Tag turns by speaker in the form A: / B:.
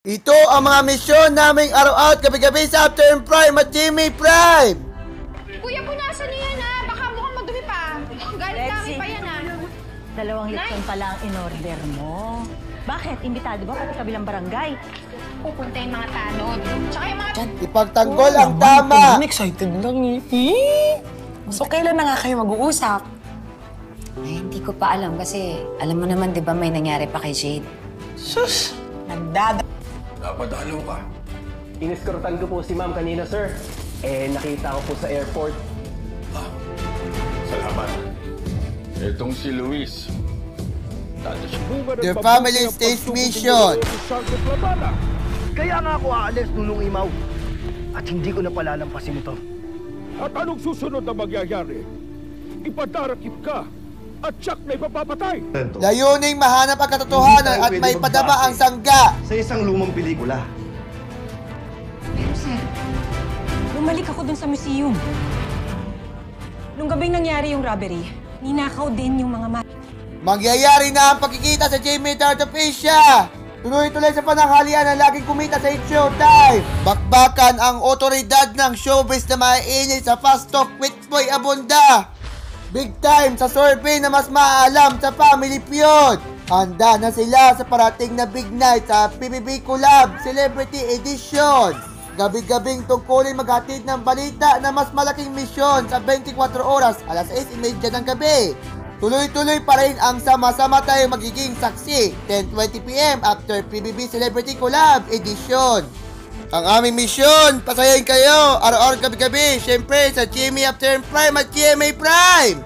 A: Ito ang mga misyon naming araw-out gabi-gabi sa After Prime at Jimmy Prime!
B: Kuya, punasan niyo yan ha! Baka mukhang madumi pa. Galit kami pa yan ha.
C: 2 lechon pala ang in-order mo. Bakit? Imbitado ba pati kabilang barangay?
B: Pupunta yung mga tanod. Tsaka yung mga...
A: Ipagtanggol ang tama!
D: I'm excited lang eh. So, kailan na nga kayo mag-uusap?
E: Ay, hindi ko pa alam kasi alam mo naman, di ba, may nangyari pa kay Jade?
D: Sus! Nagdada...
F: Napadalo ka.
G: Iniskortan ko po si ma'am kanina, sir. Nakita ko po sa airport.
F: Salamat. Itong si Luis.
A: The Family Stage Mission!
H: Kaya nga ako aalis, Nulong Imaw. At hindi ko na palalampasin ito.
I: At anong susunod na mangyayari? Ipadarakip ka at tsak na ipapapatay.
A: Layuning mahanap ang katotohanan at may padama ang sangga!
H: Sa isang lumang pelikula.
C: Pero sir, bumalik ako dun sa museum. Nung gabing nangyari yung robbery, ninakaw din yung mga
A: Mangyayari na ang pagkikita sa Jamie Tartapisha! Tuloy-tuloy sa pananghalian na laging kumita sa It's Showtime! Bakbakan ang otoridad ng showbiz na maiinit sa Fast Talk with Boy Abunda! Big time sa survey na mas maalam sa Family Feud! Handa na sila sa parating na big night sa PBB Collab Celebrity Edition! Gabi-gabing tungkulin maghatid ng balita na mas malaking misyon sa 24 oras alas 6:30 ng gabi. Tuloy-tuloy pa rin ang sama-sama tayong magiging saksi 10:20 PM after PBB Celebrity Collab Edition. Ang aming misyon, pasayahin kayo araw-araw gabi-gabi, syempre sa Jimmy After Prime at GMA Prime!